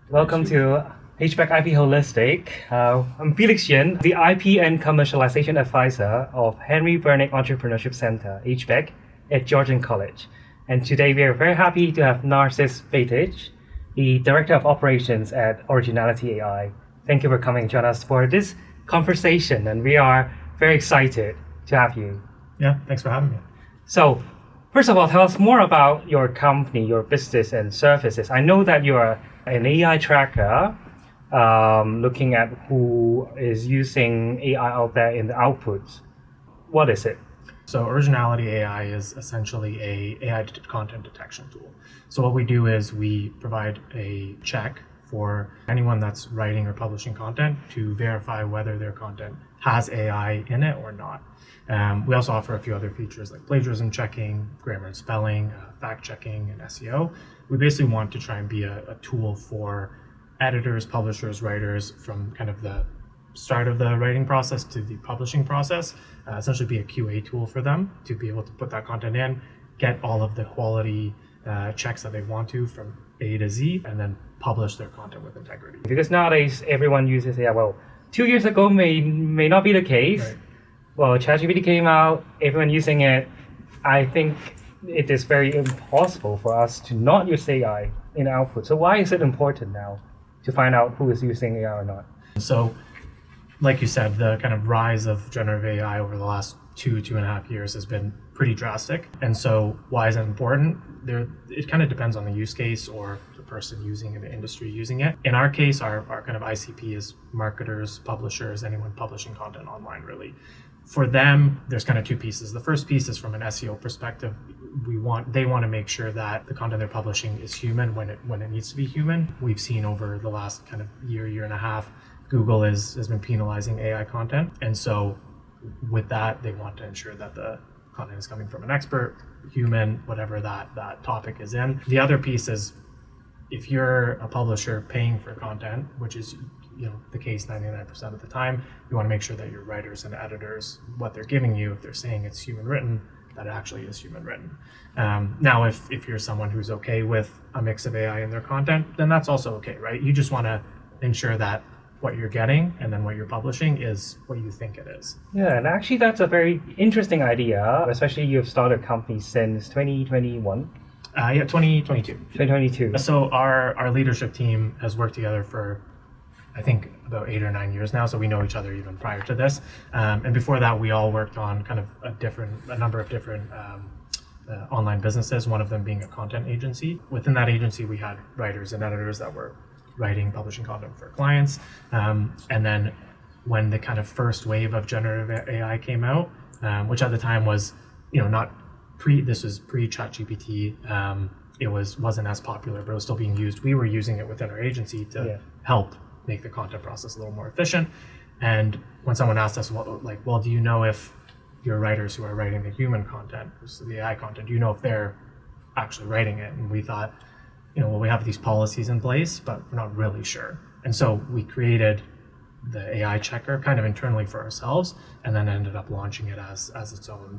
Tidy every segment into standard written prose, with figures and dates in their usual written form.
Welcome to HBEC IP Holistic. I'm Felix Yuen, the IP and Commercialization Advisor of Henry Bernick Entrepreneurship Center, HBEC, at Georgian College. And today we are very happy to have Narcis Bejtic, the Director of Operations at Originality.ai. Thank you for coming and join us for this conversation, and we are very excited to have you. Yeah, thanks for having me. So, first of all, tell us more about your company, your business and services. I know that you are an AI tracker, looking at who is using AI out there in the outputs. What is it? So Originality.ai is essentially a AI content detection tool. So what we do is we provide a check for anyone that's writing or publishing content to verify whether their content has AI in it or not. We also offer a few other features like plagiarism checking, grammar and spelling, fact checking, and SEO. We basically want to try and be a tool for editors, publishers, writers from kind of the start of the writing process to the publishing process, essentially be a QA tool for them to be able to put that content in, get all of the quality checks that they want to from A to Z, and then publish their content with integrity. Because nowadays everyone uses AI. Well, 2 years ago may not be the case. Right. Well, ChatGPT came out, everyone using it. I think it is very impossible for us to not use AI in output. So why is it important now to find out who is using AI or not? So, like you said, the kind of rise of generative AI over the last 2.5 years has been pretty drastic. And so why is it important? It kind of depends on the use case or the person using it, the industry using it. In our case, our kind of ICP is marketers, publishers, anyone publishing content online, really. For them, there's kind of two pieces. The first piece is from an SEO perspective. They want to make sure that the content they're publishing is human when it needs to be human. We've seen over the last kind of year and a half, Google has been penalizing AI content. And so with that, they want to ensure that the content is coming from an expert, human, whatever that topic is in. The other piece is if you're a publisher paying for content, which is the case 99% of the time, you want to make sure that your writers and editors, what they're giving you, if they're saying it's human written, that it actually is human written. Now, if you're someone who's okay with a mix of AI in their content, then that's also okay, right? You just want to ensure that what you're getting and then what you're publishing is what you think it is. Yeah, and actually that's a very interesting idea, especially you've started a company since 2021. 2022. 2022. So our leadership team has worked together for, I think, about 8 or 9 years now. So we know each other even prior to this. And before that, we all worked on kind of a number of different online businesses, one of them being a content agency. Within that agency, we had writers and editors that were writing, publishing content for clients. And then when the kind of first wave of generative AI came out, which at the time was, this was pre-ChatGPT. It wasn't as popular, but it was still being used. We were using it within our agency to help make the content process a little more efficient. And when someone asked us, well, do you know if your writers who are writing the human content versus the AI content, do you know if they're actually writing it? And we thought, we have these policies in place, but we're not really sure. And so we created the AI checker kind of internally for ourselves, and then ended up launching it as its own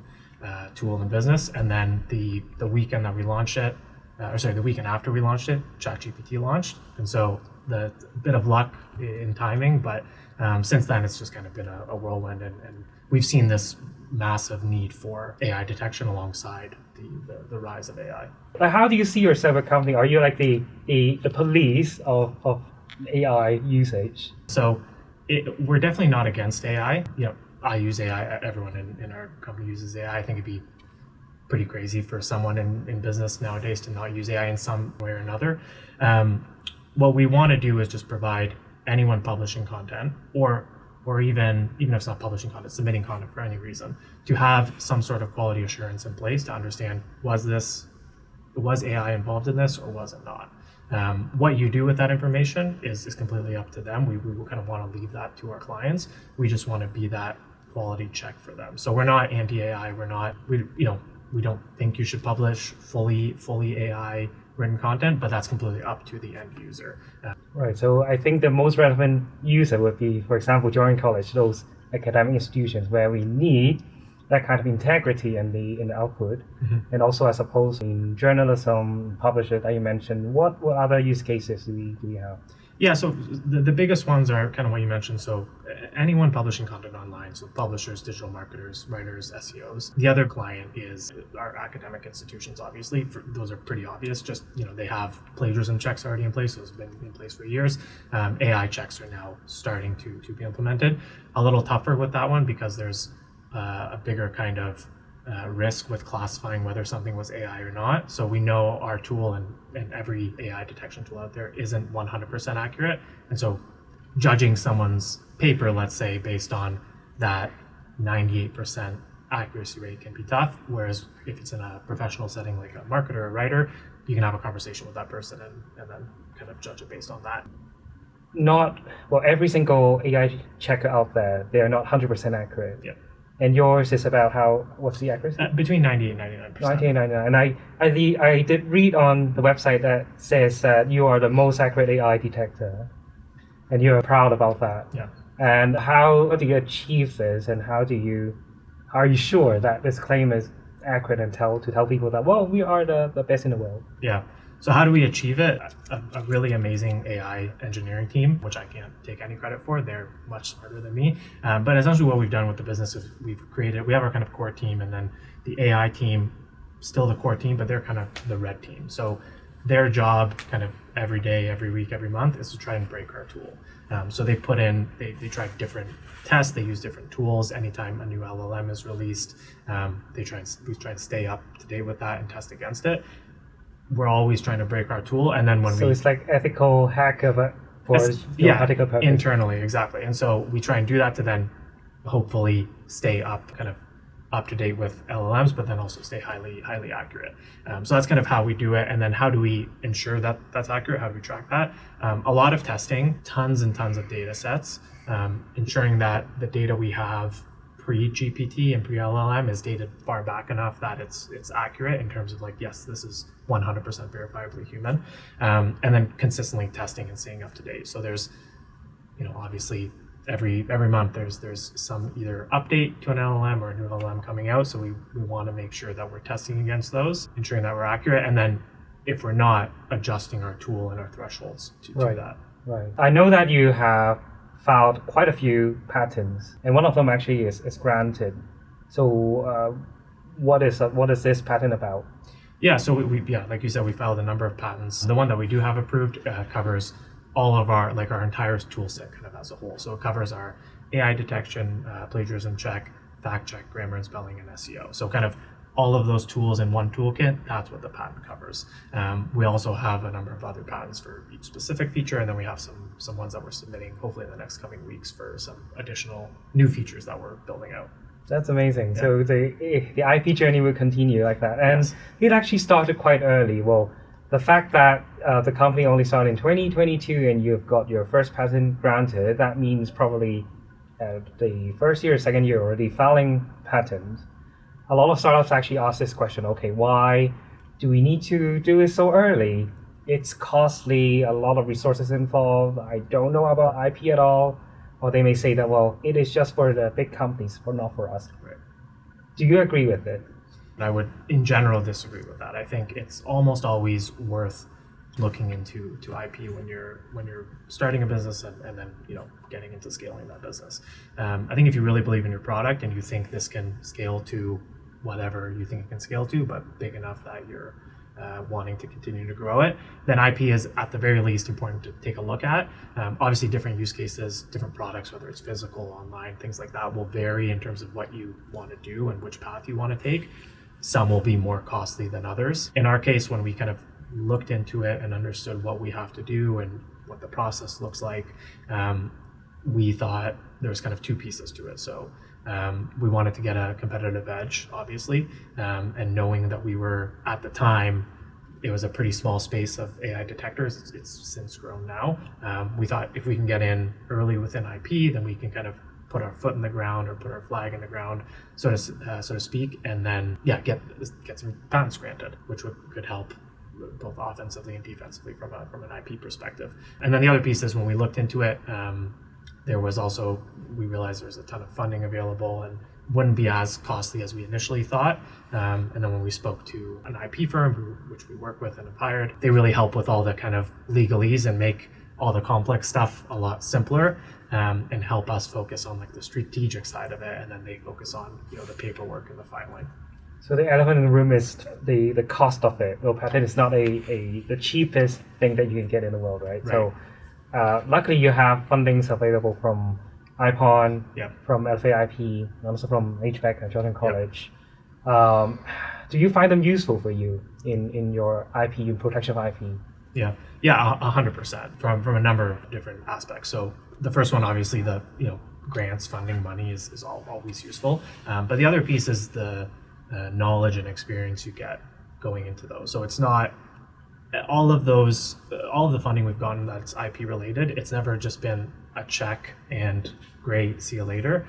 tool in business. And then the weekend that we launched it, the weekend after we launched it, ChatGPT launched. And so the bit of luck in timing, but since then it's just kind of been a whirlwind, and we've seen this massive need for AI detection alongside the rise of AI. But how do you see yourself as a company? Are you like the police of AI usage? So we're definitely not against AI. I use AI. Everyone in our company uses AI. I think it'd be pretty crazy for someone in business nowadays to not use AI in some way or another. What we want to do is just provide anyone publishing content, or even if it's not publishing content, submitting content for any reason, to have some sort of quality assurance in place to understand, was AI involved in this or was it not? What you do with that information is completely up to them. We kind of want to leave that to our clients. We just want to be that quality check for them. So we're not anti-AI. We don't think you should publish fully AI written content, but that's completely up to the end user. Right. So I think the most relevant user would be, for example, Georgian College, those academic institutions where we need that kind of integrity in the output. And also, I suppose, in journalism, publisher that you mentioned, what other use cases do we have? Yeah, so the biggest ones are kind of what you mentioned. So anyone publishing content online, so publishers, digital marketers, writers, SEOs. The other client is our academic institutions, obviously. Those are pretty obvious. Just, they have plagiarism checks already in place. Those have been in place for years. AI checks are now starting to be implemented. A little tougher with that one because there's a bigger kind of risk with classifying whether something was AI or not. So we know our tool and every AI detection tool out there isn't 100% accurate. And so judging someone's paper, let's say, based on that 98% accuracy rate can be tough. Whereas if it's in a professional setting like a marketer or writer, you can have a conversation with that person and then kind of judge it based on that. Every single AI checker out there, they're not 100% accurate. Yeah. And yours is about what's the accuracy? Between 90 and 99%. 90 and 99. And I did read on the website that says that you are the most accurate AI detector. And you're proud about that. Yeah. And how do you achieve this? And how are you sure that this claim is accurate and tell people that, well, we are the best in the world? Yeah. So how do we achieve it? A really amazing AI engineering team, which I can't take any credit for. They're much smarter than me. But essentially what we've done with the business is we have our kind of core team, and then the AI team, still the core team, but they're kind of the red team. So their job kind of every day, every week, every month is to try and break our tool. So they try different tests, they use different tools. Anytime a new LLM is released, we try and stay up to date with that and test against it. We're always trying to break our tool, and then it's like ethical hack of it for particular purpose. Internally, exactly. And so we try and do that to then hopefully stay up to date with LLMs, but then also stay highly accurate. So that's kind of how we do it. And then how do we ensure that that's accurate? How do we track that? A lot of testing, tons and tons of data sets, ensuring that the data we have pre-GPT and pre-LLM is dated far back enough that it's accurate in terms of yes, this is 100% verifiably human, and then consistently testing and staying up to date. So there's, obviously every month there's some either update to an LLM or a new LLM coming out. So we want to make sure that we're testing against those, ensuring that we're accurate, and then if we're not, adjusting our tool and our thresholds to that. Right. I know that you have filed quite a few patents, and one of them actually is granted. So what is this patent about? Yeah, so we like you said, we filed a number of patents. The one that we do have approved covers all of our entire tool set kind of as a whole. So it covers our AI detection, plagiarism check, fact check, grammar and spelling, and SEO. So kind of all of those tools in one toolkit, that's what the patent covers. We also have a number of other patents for each specific feature, and then we have some ones that we're submitting hopefully in the next coming weeks for some additional new features that we're building out. That's amazing. Yeah. So the IP journey will continue like that. And yes. It actually started quite early. Well, the fact that the company only started in 2022 and you've got your first patent granted, that means probably the first year or second year already filing patents. A lot of startups actually ask this question, okay, why do we need to do it so early? It's costly, a lot of resources involved, I don't know about IP at all. Or they may say that, well, it is just for the big companies, not for us. Right. Do you agree with it? I would, in general, disagree with that. I think it's almost always worth looking into IP when you're starting a business and then getting into scaling that business. I think if you really believe in your product and you think this can scale to whatever you think it can scale to, but big enough that you're wanting to continue to grow it, then IP is at the very least important to take a look at. Obviously different use cases, different products, whether it's physical, online, things like that will vary in terms of what you want to do and which path you want to take. Some will be more costly than others. In our case, when we kind of looked into it and understood what we have to do and what the process looks like, we thought there was kind of two pieces to it. So we wanted to get a competitive edge, obviously, and knowing that we were, at the time, it was a pretty small space of AI detectors. It's since grown now. We thought if we can get in early within IP, then we can kind of put our foot in the ground or put our flag in the ground, so to speak, and then get some patents granted, which could help both offensively and defensively from an IP perspective. And then the other piece is when we looked into it, we realized there's a ton of funding available, and wouldn't be as costly as we initially thought. And then when we spoke to an IP firm, which we work with and have hired, they really help with all the kind of legalese and make all the complex stuff a lot simpler, and help us focus on like the strategic side of it. And then they focus on, the paperwork and the filing. So the elephant in the room is the cost of it. Well, patent is not the cheapest thing that you can get in the world, right? So luckily you have fundings available from IPON, from LFA IP, and also from HBEC at Georgian College. Do you find them useful for you in your IP, in protection of IP? Yeah, 100% from a number of different aspects. So the first one, obviously, the grants, funding, money is always useful. But the other piece is the knowledge and experience you get going into those. So it's not all of the funding we've gotten that's IP related. It's never just been a check and great, see you later,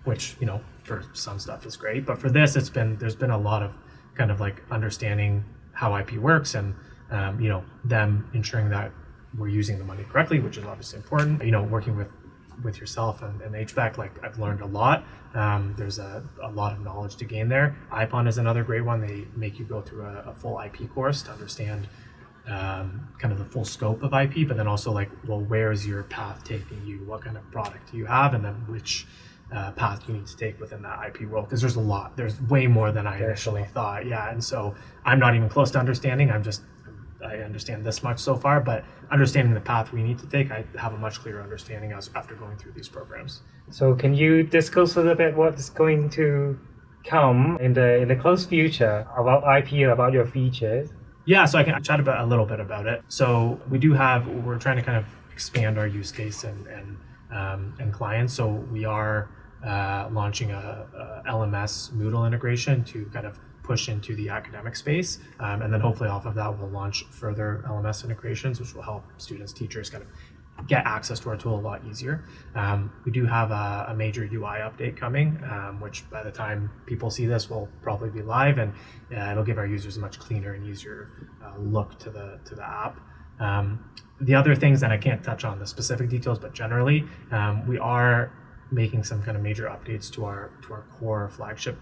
which for some stuff is great. But for this, there's been a lot of kind of like understanding how IP works and them ensuring that we're using the money correctly, which is obviously important. Working with yourself and HBEC, like I've learned a lot. There's a lot of knowledge to gain there. IPON is another great one. They make you go through a full IP course to understand kind of the full scope of IP, but then also like, well, where is your path taking you? What kind of product do you have? And then which path you need to take within that IP world? Because there's way more than I initially thought. Yeah, and so I'm not even close to understanding. I understand this much so far, but understanding the path we need to take, I have a much clearer understanding after going through these programs. So can you discuss a little bit what's going to come in the close future about IP and about your features? Yeah, so I can chat a little bit about it. So we're trying to kind of expand our use case and clients. So we are launching a LMS Moodle integration to kind of push into the academic space. And then hopefully off of that, we'll launch further LMS integrations, which will help students, teachers kind of get access to our tool a lot easier. We do have a major UI update coming, which by the time people see this will probably be live, and it'll give our users a much cleaner and easier look to the app. The other things that I can't touch on the specific details, but generally, we are making some kind of major updates to our core flagship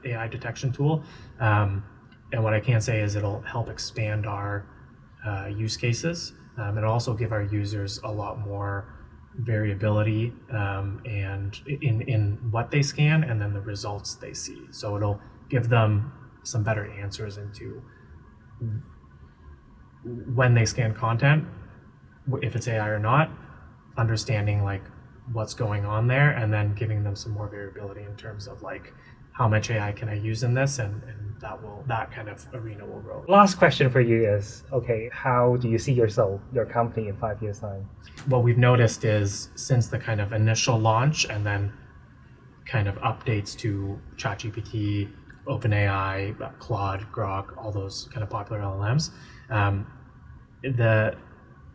AI detection tool. And what I can say is it'll help expand our use cases, and also give our users a lot more variability and in what they scan and then the results they see. So it'll give them some better answers into when they scan content, if it's AI or not, understanding like what's going on there, and then giving them some more variability in terms of like how much AI can I use in this, and that kind of arena will grow. Last question for you is, okay, how do you see yourself, your company in 5 years' time? What we've noticed is since the kind of initial launch and then kind of updates to ChatGPT, OpenAI, Claude, Grok, all those kind of popular LLMs,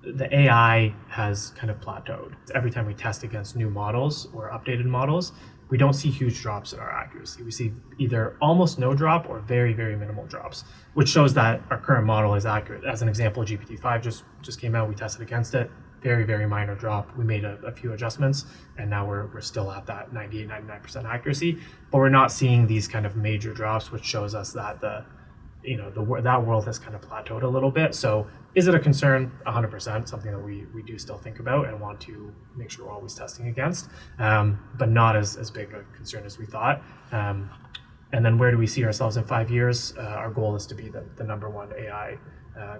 the AI has kind of plateaued. Every time we test against new models or updated models, we don't see huge drops in our accuracy. We see either almost no drop or very, very minimal drops, which shows that our current model is accurate. As an example, GPT-5 just came out, we tested against it, very, very minor drop. We made a few adjustments, and now we're still at that 98, 99% accuracy, but we're not seeing these kind of major drops, which shows us that that world has kind of plateaued a little bit. So is it a concern? 100%, something that we do still think about and want to make sure we're always testing against, but not as big a concern as we thought. And then where do we see ourselves in 5 years? Our goal is to be the number one AI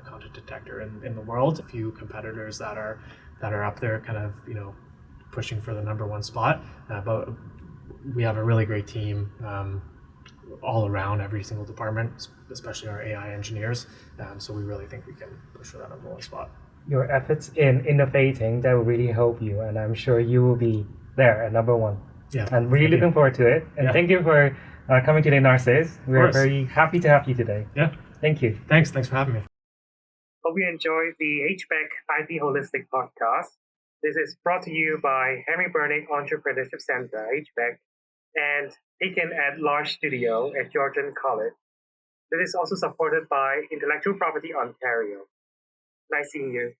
content detector in the world. A few competitors that are up there kind of pushing for the number one spot, but we have a really great team all around every single department, especially our AI engineers. So we really think we can push for that number one spot. Your efforts in innovating, that will really help you, and I'm sure you will be there at number one. Yeah, I'm really looking forward to it. And thank you for coming today, Narcis. We're very happy to have you today. Yeah. Thank you. Thanks for having me. Hope you enjoyed the HBEC IP Holistic podcast. This is brought to you by Henry Bernick Entrepreneurship Center, HBEC, and taken at Large Studio at Georgian College. This is also supported by Intellectual Property Ontario. Nice seeing you.